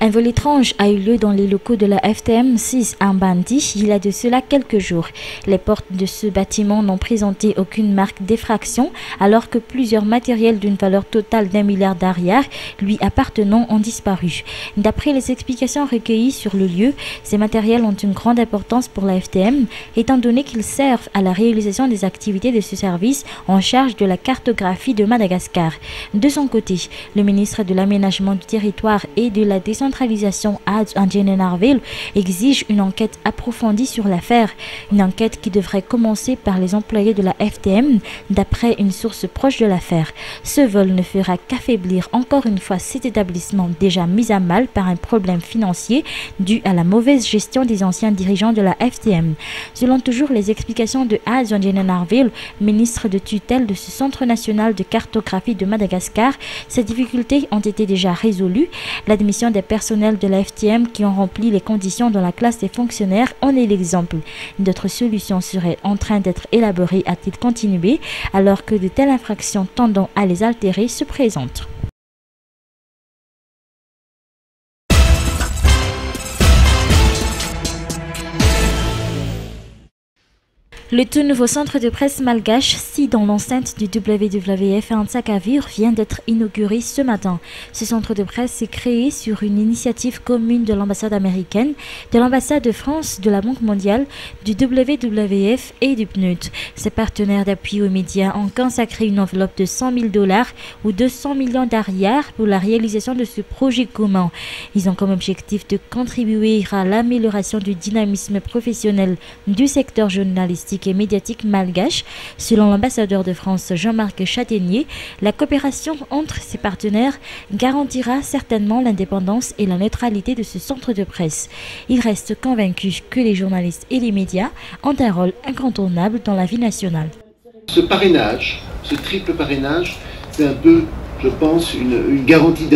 Un vol étrange a eu lieu dans les locaux de la FTM 6 à Bandi il y a de cela quelques jours. Les portes de ce bâtiment n'ont présenté aucune marque d'effraction alors que plusieurs matériels d'une valeur totale d'1 milliard d'ariars lui appartenant ont disparu. D'après les explications recueillies sur le lieu, ces matériels ont une grande importance pour la FTM étant donné qu'ils servent à la réalisation des activités de ce service en charge de la cartographie de Madagascar. De son côté, le ministre de l'Aménagement du Territoire et de la Décentralisation Anjenenaarville exige une enquête approfondie sur l'affaire. Une enquête qui devrait commencer par les employés de la FTM, d'après une source proche de l'affaire. Ce vol ne fera qu'affaiblir encore une fois cet établissement déjà mis à mal par un problème financier dû à la mauvaise gestion des anciens dirigeants de la FTM. Selon toujours les explications de Anjenenaarville, ministre de tutelle de ce Centre national de cartographie de Madagascar, ces difficultés ont été déjà résolues. L'admission des personnels de la FTM qui ont rempli les conditions dans la classe des fonctionnaires en est l'exemple. D'autres solutions seraient en train d'être élaborées à titre continué alors que de telles infractions tendant à les altérer se présentent. Le tout nouveau centre de presse malgache, situé dans l'enceinte du WWF à Antsakavir, vient d'être inauguré ce matin. Ce centre de presse est créé sur une initiative commune de l'ambassade américaine, de l'ambassade de France, de la Banque mondiale, du WWF et du PNUD. Ces partenaires d'appui aux médias ont consacré une enveloppe de 100 000 $ ou 200 millions d'ariars pour la réalisation de ce projet commun. Ils ont comme objectif de contribuer à l'amélioration du dynamisme professionnel du secteur journalistique et médiatique malgache. Selon l'ambassadeur de France Jean-Marc Châtaignier, la coopération entre ses partenaires garantira certainement l'indépendance et la neutralité de ce centre de presse. Il reste convaincu que les journalistes et les médias ont un rôle incontournable dans la vie nationale. Ce parrainage, ce triple parrainage, c'est un peu, je pense, une garantie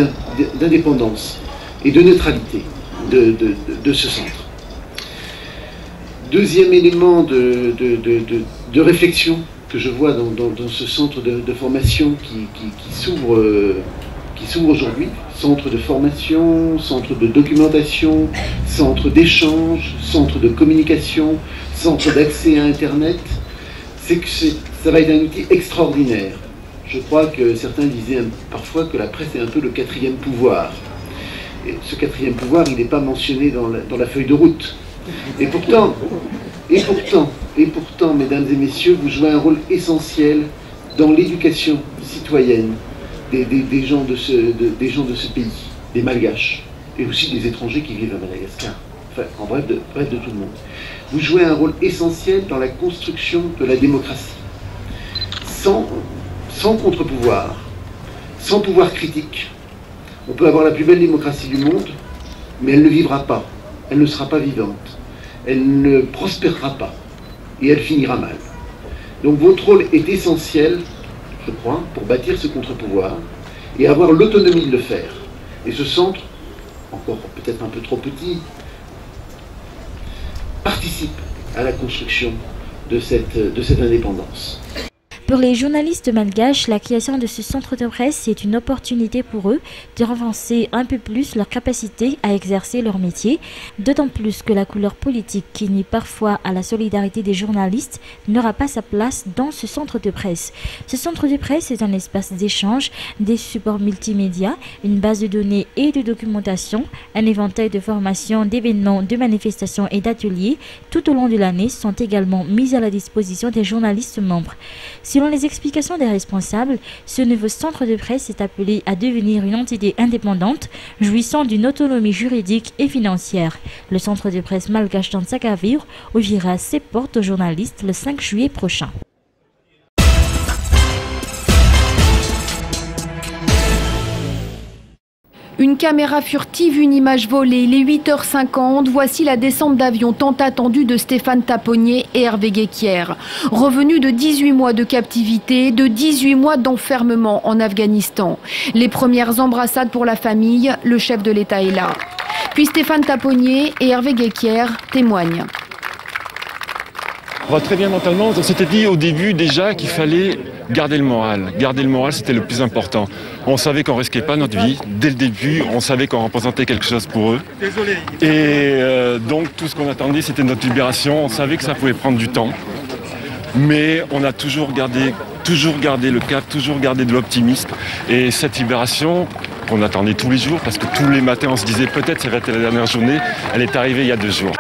d'indépendance et de neutralité de ce centre. Deuxième élément de réflexion que je vois dans ce centre de formation qui s'ouvre aujourd'hui, centre de formation, centre de documentation, centre d'échange, centre de communication, centre d'accès à Internet, c'est que ça va être un outil extraordinaire. Je crois que certains disaient parfois que la presse est un peu le quatrième pouvoir. Et ce quatrième pouvoir, il n'est pas mentionné dans la feuille de route. Et pourtant, mesdames et messieurs, vous jouez un rôle essentiel dans l'éducation citoyenne des gens de ce pays, des Malgaches, et aussi des étrangers qui vivent à Madagascar, enfin, en bref de tout le monde. Vous jouez un rôle essentiel dans la construction de la démocratie. Sans contre-pouvoir, sans pouvoir critique, on peut avoir la plus belle démocratie du monde, mais elle ne vivra pas, elle ne sera pas vivante. Elle ne prospérera pas et elle finira mal. Donc votre rôle est essentiel, je crois, pour bâtir ce contre-pouvoir et avoir l'autonomie de le faire. Et ce centre, encore peut-être un peu trop petit, participe à la construction de cette indépendance. Pour les journalistes malgaches, la création de ce centre de presse est une opportunité pour eux de renforcer un peu plus leur capacité à exercer leur métier, d'autant plus que la couleur politique qui nuit parfois à la solidarité des journalistes n'aura pas sa place dans ce centre de presse. Ce centre de presse est un espace d'échange, des supports multimédia, une base de données et de documentation, un éventail de formations, d'événements, de manifestations et d'ateliers tout au long de l'année sont également mis à la disposition des journalistes membres. Selon les explications des responsables, ce nouveau centre de presse est appelé à devenir une entité indépendante, jouissant d'une autonomie juridique et financière. Le centre de presse malgache d'Antsakavir ouvrira ses portes aux journalistes le 5 juillet prochain. Une caméra furtive, une image volée, il est 8h50, voici la descente d'avion tant attendue de Stéphane Taponnier et Hervé Guéquier. Revenus de 18 mois de captivité, de 18 mois d'enfermement en Afghanistan. Les premières embrassades pour la famille, le chef de l'État est là. Puis Stéphane Taponnier et Hervé Guéquier témoignent. On va très bien mentalement. On s'était dit au début déjà qu'il fallait garder le moral. Garder le moral, c'était le plus important. On savait qu'on risquait pas notre vie. Dès le début, on savait qu'on représentait quelque chose pour eux. Et donc, tout ce qu'on attendait, c'était notre libération. On savait que ça pouvait prendre du temps. Mais on a toujours gardé le cap, toujours gardé de l'optimisme. Et cette libération, qu'on attendait tous les jours, parce que tous les matins, on se disait peut-être ça va être la dernière journée, elle est arrivée il y a 2 jours.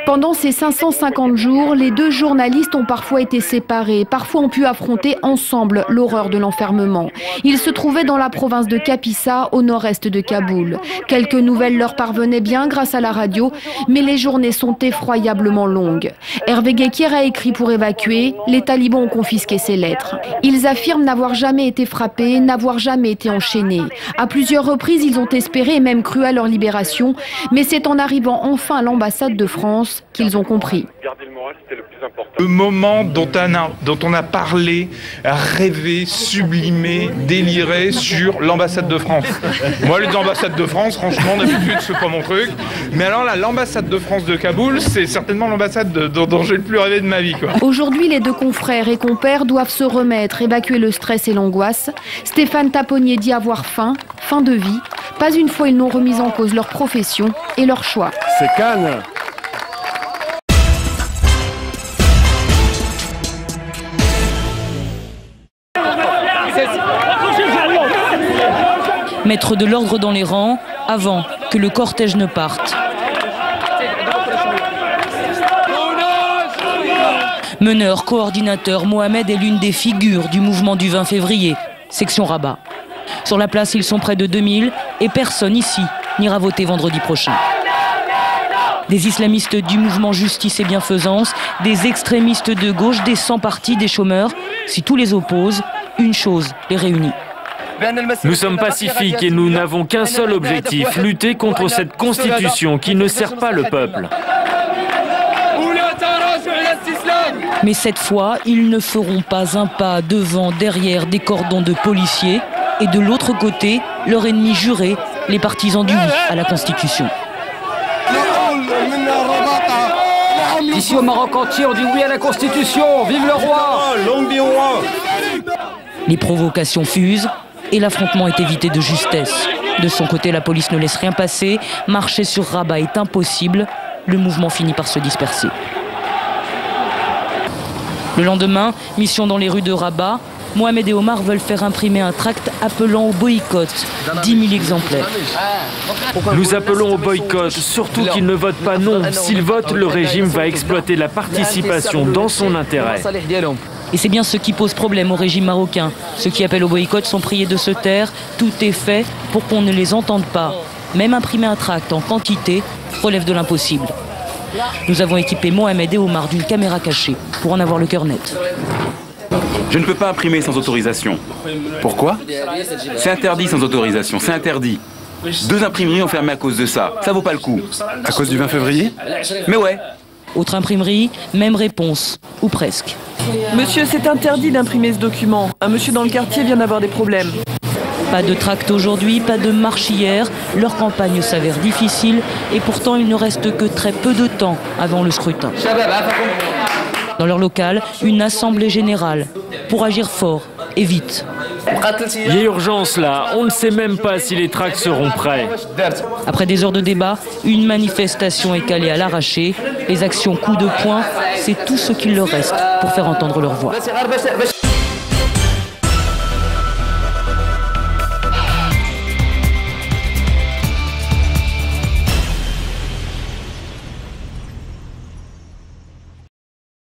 Pendant ces 550 jours, les 2 journalistes ont parfois été séparés, parfois ont pu affronter ensemble l'horreur de l'enfermement. Ils se trouvaient dans la province de Kapisa, au nord-est de Kaboul. Quelques nouvelles leur parvenaient bien grâce à la radio, mais les journées sont effroyablement longues. Hervé Guéquière a écrit pour évacuer, les talibans ont confisqué ses lettres. Ils affirment n'avoir jamais été frappés, n'avoir jamais été enchaînés. À plusieurs reprises, ils ont espéré et même cru à leur libération, mais c'est en arrivant enfin à l'ambassade de France qu'ils ont compris. Le moment dont on a parlé, rêvé, sublimé, déliré sur l'ambassade de France. Moi, les ambassades de France, franchement, d'habitude, c'est pas mon truc. Mais alors là, l'ambassade de France de Kaboul, c'est certainement l'ambassade dont j'ai le plus rêvé de ma vie, quoi. Aujourd'hui, les 2 confrères et compères doivent se remettre, évacuer le stress et l'angoisse. Stéphane Taponnier dit avoir faim de vie. Pas une fois ils n'ont remis en cause leur profession et leur choix. C'est Cannes. Mettre de l'ordre dans les rangs avant que le cortège ne parte. Meneur, coordinateur, Mohamed est l'une des figures du mouvement du 20 février, section Rabat. Sur la place, ils sont près de 2000 et personne ici n'ira voter vendredi prochain. Des islamistes du mouvement Justice et Bienfaisance, des extrémistes de gauche, des sans-partis, des chômeurs. Si tous les opposent, une chose les réunit. Nous sommes pacifiques et nous n'avons qu'un seul objectif, lutter contre cette constitution qui ne sert pas le peuple. Mais cette fois, ils ne feront pas un pas devant, derrière des cordons de policiers et de l'autre côté, leur ennemi juré, les partisans du oui à la Constitution. Ici au Maroc entier, on dit oui à la Constitution, vive le roi! Longue vie au roi! Les provocations fusent et l'affrontement est évité de justesse. De son côté, la police ne laisse rien passer. Marcher sur Rabat est impossible. Le mouvement finit par se disperser. Le lendemain, mission dans les rues de Rabat. Mohamed et Omar veulent faire imprimer un tract appelant au boycott. 10 000 exemplaires. Nous appelons au boycott, surtout qu'ils ne votent pas non. S'ils votent, le régime va exploiter la participation dans son intérêt. Et c'est bien ce qui pose problème au régime marocain. Ceux qui appellent au boycott sont priés de se taire. Tout est fait pour qu'on ne les entende pas. Même imprimer un tract en quantité relève de l'impossible. Nous avons équipé Mohamed et Omar d'une caméra cachée pour en avoir le cœur net. Je ne peux pas imprimer sans autorisation. Pourquoi? C'est interdit sans autorisation, c'est interdit. 2 imprimeries ont fermé à cause de ça. Ça vaut pas le coup. À cause du 20 février? Mais ouais. Autre imprimerie, même réponse, ou presque. Monsieur, c'est interdit d'imprimer ce document. Un monsieur dans le quartier vient d'avoir des problèmes. Pas de tract aujourd'hui, pas de marche hier. Leur campagne s'avère difficile et pourtant il ne reste que très peu de temps avant le scrutin. Dans leur local, une assemblée générale pour agir fort et vite. Il y a urgence là, on ne sait même pas si les tracts seront prêts. Après des heures de débat, une manifestation est calée à l'arraché. Les actions coups de poing, c'est tout ce qu'il leur reste pour faire entendre leur voix.